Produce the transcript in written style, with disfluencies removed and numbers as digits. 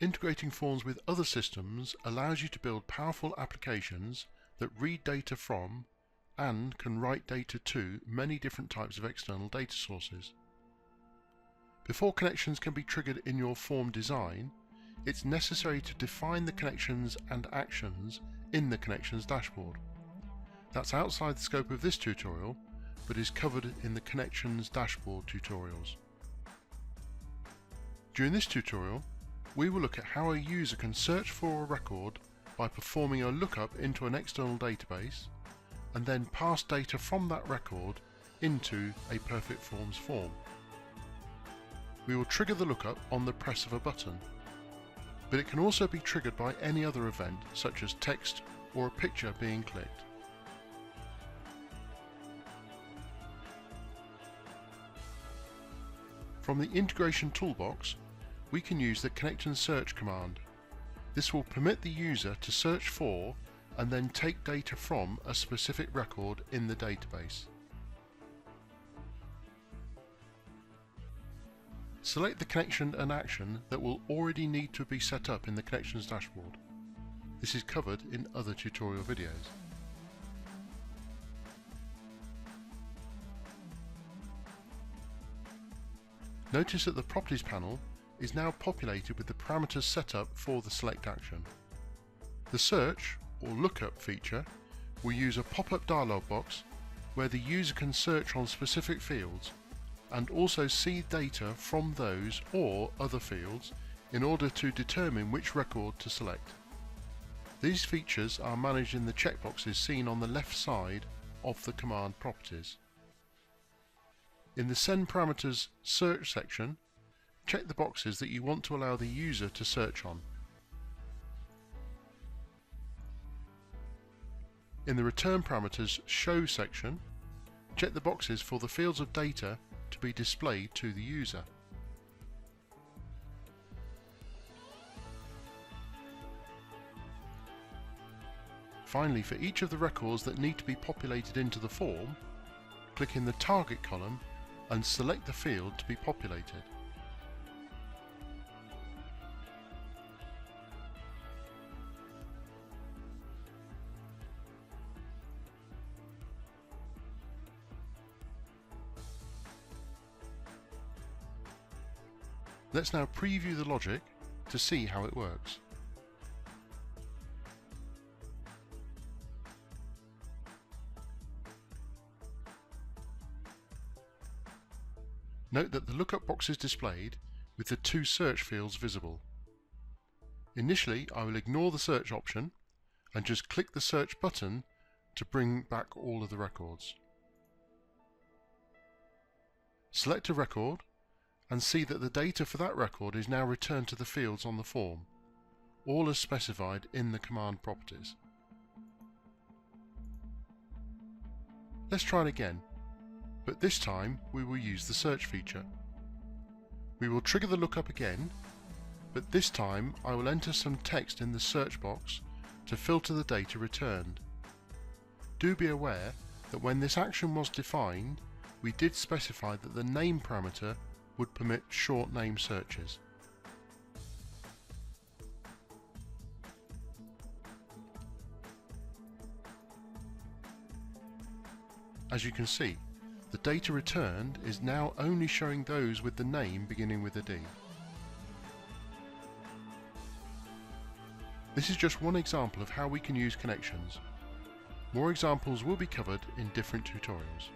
Integrating forms with other systems allows you to build powerful applications that read data from and can write data to many different types of external data sources. Before connections can be triggered in your form design, it's necessary to define the connections and actions in the connections dashboard. That's outside the scope of this tutorial, but is covered in the connections dashboard tutorials. During this tutorial, we will look at how a user can search for a record by performing a lookup into an external database and then pass data from that record into a PerfectForms form. We will trigger the lookup on the press of a button, but it can also be triggered by any other event such as text or a picture being clicked. From the integration toolbox, we can use the connect and search command. This will permit the user to search for and then take data from a specific record in the database. Select the connection and action that will already need to be set up in the connections dashboard. This is covered in other tutorial videos. Notice that the Properties panel is now populated with the parameters set up for the select action. The search or lookup feature will use a pop-up dialog box where the user can search on specific fields and also see data from those or other fields in order to determine which record to select. These features are managed in the checkboxes seen on the left side of the command properties. In the Send Parameters Search section, check the boxes that you want to allow the user to search on. In the Return Parameters Show section, check the boxes for the fields of data to be displayed to the user. Finally, for each of the records that need to be populated into the form, click in the Target column and select the field to be populated. Let's now preview the logic to see how it works. Note that the lookup box is displayed with the two search fields visible. Initially, I will ignore the search option and just click the search button to bring back all of the records. Select a record and see that the data for that record is now returned to the fields on the form, all as specified in the command properties. Let's try it again, but this time we will use the search feature. We will trigger the lookup again, but this time I will enter some text in the search box to filter the data returned. Do be aware that when this action was defined, we did specify that the name parameter would permit short name searches. As you can see, the data returned is now only showing those with the name beginning with a D. This is just one example of how we can use connections. More examples will be covered in different tutorials.